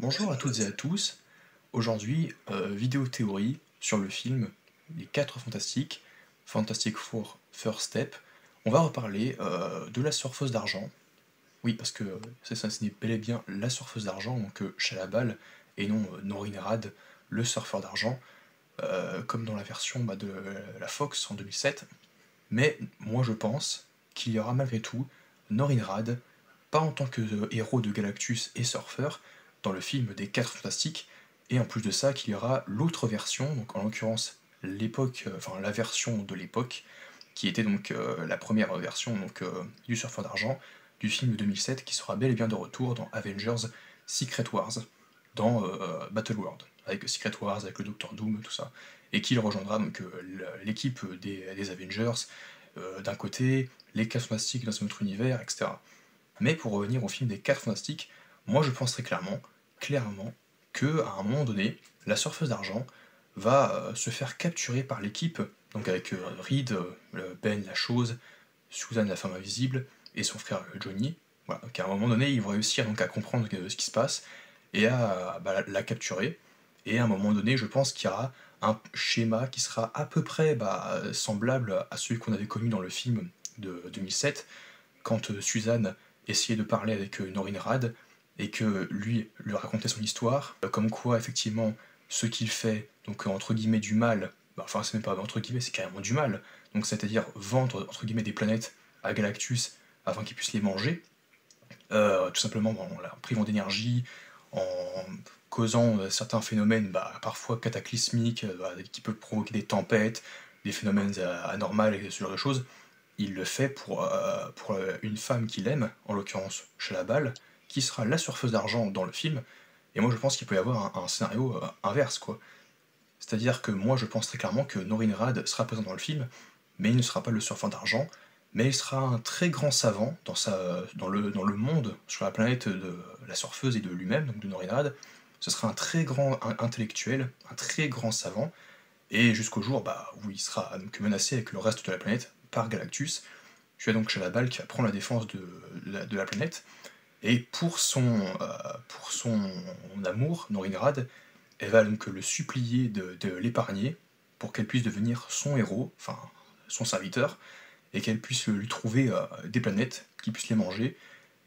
Bonjour à toutes et à tous. Aujourd'hui, vidéo théorie sur le film Les 4 Fantastiques, Fantastic Four First Step. On va reparler de la surfeuse d'argent. Oui, parce que c'est ça, ce n'est bel et bien la surfeuse d'argent, donc Chalabal, et non Norrin Rad, le surfeur d'argent, comme dans la version de la Fox en 2007. Mais moi je pense qu'il y aura malgré tout Norrin Rad, pas en tant que héros de Galactus et surfeur, dans le film des 4 Fantastiques, et en plus de ça qu'il y aura l'autre version, donc en l'occurrence l'époque, enfin la version de l'époque, qui était donc la première version du surfeur d'argent du film de 2007, qui sera bel et bien de retour dans Avengers Secret Wars, dans Battle World, avec Secret Wars, avec le Docteur Doom, tout ça, et qu'il rejoindra donc l'équipe des Avengers d'un côté, les 4 Fantastiques dans un autre univers, etc. Mais pour revenir au film des 4 Fantastiques, moi je penserais clairement, que à un moment donné, la surfeuse d'argent va se faire capturer par l'équipe, donc avec Reed, Ben la chose, Susan la femme invisible, et son frère Johnny. Voilà, donc à un moment donné, ils vont réussir donc à comprendre ce qui se passe, et à la capturer. Et à un moment donné, je pense qu'il y aura un schéma qui sera à peu près semblable à celui qu'on avait connu dans le film de 2007, quand Suzanne essayait de parler avec Norrin Rad, et que lui racontait son histoire, comme quoi effectivement ce qu'il fait, donc entre guillemets du mal, enfin c'est même pas entre guillemets, c'est carrément du mal, donc c'est-à-dire vendre entre guillemets des planètes à Galactus afin qu'il puisse les manger, tout simplement en la privant d'énergie, en causant certains phénomènes parfois cataclysmiques, qui peuvent provoquer des tempêtes, des phénomènes anormaux et ce genre de choses. Il le fait pour une femme qu'il aime, en l'occurrence Chalabal, qui sera la surfeuse d'argent dans le film, et moi je pense qu'il peut y avoir un scénario inverse, quoi. C'est-à-dire que moi je pense très clairement que Norrin Rad sera présent dans le film, mais il ne sera pas le surfeur d'argent, mais il sera un très grand savant dans le monde, sur la planète de la surfeuse et de lui-même, donc de Norrin Rad. Ce sera un très grand intellectuel, un très grand savant, et jusqu'au jour où il sera donc menacé avec le reste de la planète par Galactus. Tu as donc Chalabal qui va prendre la défense de la planète, et pour son amour, Norrin Rad, elle va donc le supplier de l'épargner pour qu'elle puisse devenir son héros, enfin son serviteur, et qu'elle puisse lui trouver des planètes, qui puisse les manger,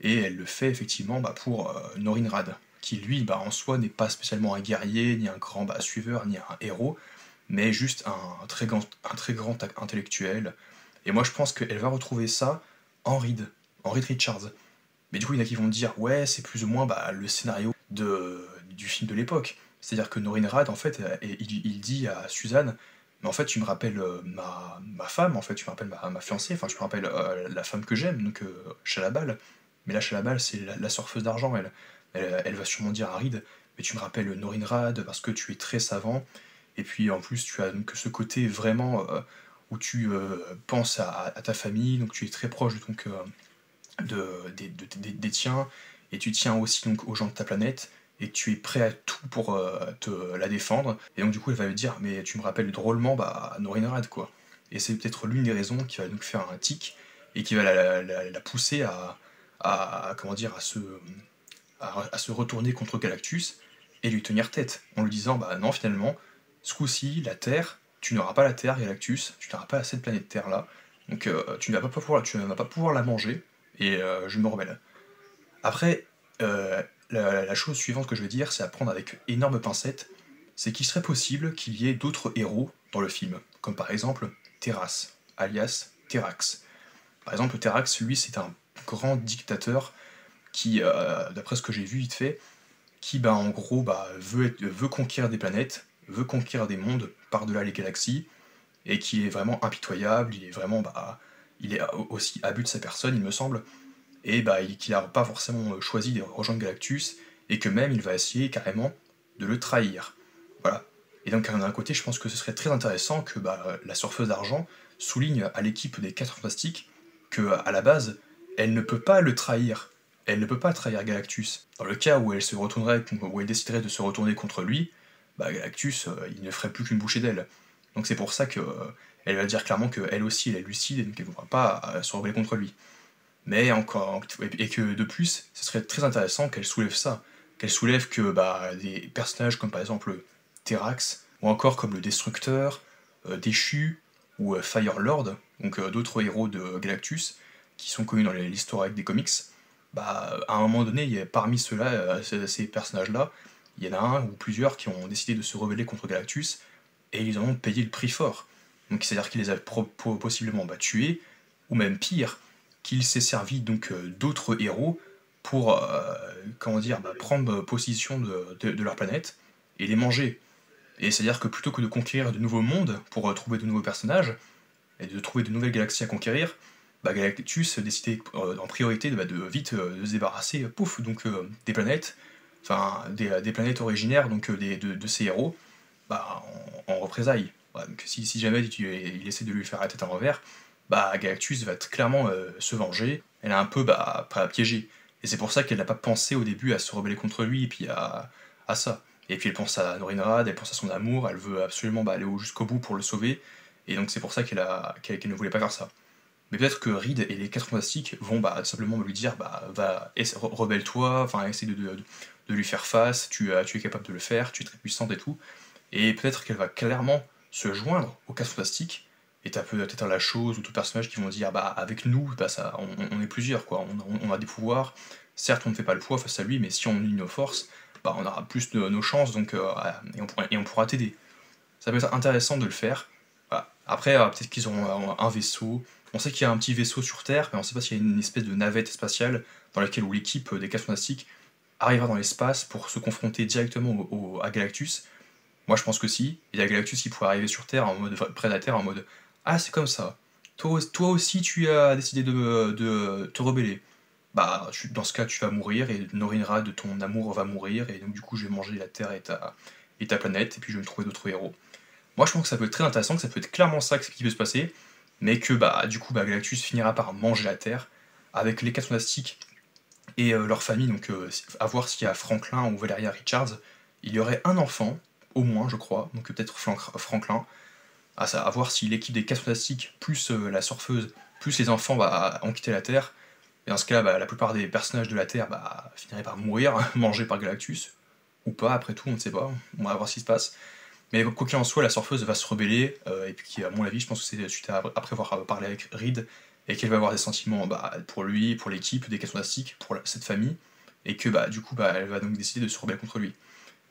et elle le fait effectivement pour Norrin Rad, qui lui en soi n'est pas spécialement un guerrier, ni un grand suiveur, ni un héros, mais juste un très grand intellectuel. Et moi je pense qu'elle va retrouver ça en Reed Richards. Mais du coup, il y en a qui vont dire, ouais, c'est plus ou moins le scénario du film de l'époque. C'est-à-dire que Norrin Rad, en fait, il dit à Suzanne, mais en fait, tu me rappelles ma femme, en fait, tu me rappelles ma fiancée, enfin, tu me rappelles la femme que j'aime, donc Chalabal. Mais là, Chalabal, c'est la surfeuse d'argent, elle va sûrement dire à Reed, mais tu me rappelles Norrin Rad parce que tu es très savant, et puis en plus, tu as donc ce côté vraiment où tu penses à ta famille, donc tu es très proche donc, des tiens, et tu tiens aussi donc aux gens de ta planète, et tu es prêt à tout pour te la défendre. Et donc du coup elle va lui dire, mais tu me rappelles drôlement Norrin Rad, quoi. Et c'est peut-être l'une des raisons qui va donc faire un tic, et qui va la pousser comment dire, à se retourner contre Galactus, et lui tenir tête, en lui disant, non finalement, ce coup-ci, la Terre, tu n'auras pas la Terre, Galactus, tu n'auras pas cette planète Terre là, donc tu ne vas pas pouvoir la manger, et je me rebelle. Après, la chose suivante que je vais dire, c'est à prendre avec énorme pincette, c'est qu'il serait possible qu'il y ait d'autres héros dans le film, comme par exemple Terras, alias Terrax. Par exemple, Terrax, lui, c'est un grand dictateur qui, d'après ce que j'ai vu vite fait, qui, en gros, veut conquérir des planètes, veut conquérir des mondes par-delà les galaxies, et qui est vraiment impitoyable, il est vraiment, il est aussi abus de sa personne, il me semble, et qu'il n'a pas forcément choisi de rejoindre Galactus, et que même il va essayer carrément de le trahir. Voilà. Et donc d'un côté, je pense que ce serait très intéressant que la surfeuse d'argent souligne à l'équipe des 4 Fantastiques que à la base, elle ne peut pas le trahir. Elle ne peut pas trahir Galactus. Dans le cas où où elle déciderait de se retourner contre lui, Galactus, il ne ferait plus qu'une bouchée d'aile. Donc c'est pour ça que elle va dire clairement qu'elle aussi, elle est lucide, et donc elle ne voudra pas se rebeller contre lui. Mais encore, et que de plus, ce serait très intéressant qu'elle soulève ça, qu'elle soulève que des personnages comme par exemple Terrax, ou encore comme le Destructeur, Déchu, ou Firelord, donc d'autres héros de Galactus, qui sont connus dans l'historique des comics, à un moment donné, parmi ceux-là, ces personnages-là, il y en a un ou plusieurs qui ont décidé de se rebeller contre Galactus, et ils en ont payé le prix fort. Donc c'est-à-dire qu'il les a possiblement tués, ou même pire, qu'il s'est servi donc d'autres héros pour comment dire, prendre possession de leur planète et les manger. Et c'est-à-dire que plutôt que de conquérir de nouveaux mondes pour trouver de nouveaux personnages, et de trouver de nouvelles galaxies à conquérir, Galactus décidait en priorité de vite de se débarrasser, pouf, donc des planètes, enfin des planètes originaires donc de ces héros, en représailles. Donc si jamais il essaie de lui faire la tête à l'envers, Galactus va clairement se venger, elle a un peu prêt à piéger. Et c'est pour ça qu'elle n'a pas pensé au début à se rebeller contre lui et puis à ça. Et puis elle pense à Norinrad, elle pense à son amour, elle veut absolument aller jusqu'au bout pour le sauver, et donc c'est pour ça qu'elle ne voulait pas faire ça. Mais peut-être que Reed et les 4 Fantastiques vont simplement lui dire rebelle-toi, enfin essaie de lui faire face, tu es capable de le faire, tu es très puissante et tout. Et peut-être qu'elle va clairement se joindre aux 4 Fantastiques, et t'as peut-être la chose ou tout personnage qui vont dire avec nous, on est plusieurs, quoi, on a des pouvoirs, certes on ne fait pas le poids face à lui, mais si on unit nos forces, on aura plus de nos chances, donc, et on pourra t'aider. Ça peut être intéressant de le faire. Voilà. Après, peut-être qu'ils auront un vaisseau. On sait qu'il y a un petit vaisseau sur Terre, mais on sait pas s'il y a une espèce de navette spatiale dans laquelle où l'équipe des 4 Fantastiques arrivera dans l'espace pour se confronter directement à Galactus. Moi, je pense que si. Il y a Galactus qui pourrait arriver sur Terre en mode prédateur, en mode ah, c'est comme ça. Toi aussi, tu as décidé de te rebeller. Dans ce cas, tu vas mourir, et Norinrad de ton amour va mourir, et donc du coup, je vais manger la Terre et ta planète, et puis je vais me trouver d'autres héros. Moi, je pense que ça peut être très intéressant, que ça peut être clairement ça qui peut se passer, mais que du coup, Galactus finira par manger la Terre, avec les 4 Fantastiques et leur famille, donc à voir s'il y a Franklin ou Valeria Richards, il y aurait un enfant, au moins, je crois, donc peut-être Franklin, à voir si l'équipe des 4 Fantastiques, plus la surfeuse, plus les enfants ont quitté la Terre, et dans ce cas-là, la plupart des personnages de la Terre finiraient par mourir, mangés par Galactus, ou pas, après tout, on ne sait pas, on va voir ce qui se passe. Mais quoi qu'il en soit, la surfeuse va se rebeller, et puis à mon avis, je pense que c'est suite après avoir parlé avec Reed, et qu'elle va avoir des sentiments pour lui, pour l'équipe des 4 Fantastiques, pour cette famille, et que du coup, elle va donc décider de se rebeller contre lui.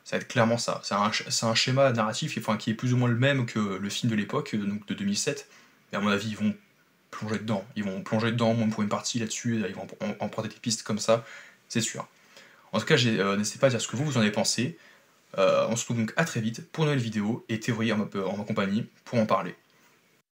Ça va être clairement ça. C'est un schéma narratif qui est plus ou moins le même que le film de l'époque, donc de 2007, mais à mon avis, ils vont plonger dedans. Ils vont plonger dedans, au moins pour une partie là-dessus, ils vont emprunter des pistes comme ça, c'est sûr. En tout cas, n'hésitez pas à dire ce que vous en avez pensé. On se retrouve donc à très vite pour une nouvelle vidéo et théorie en ma compagnie pour en parler.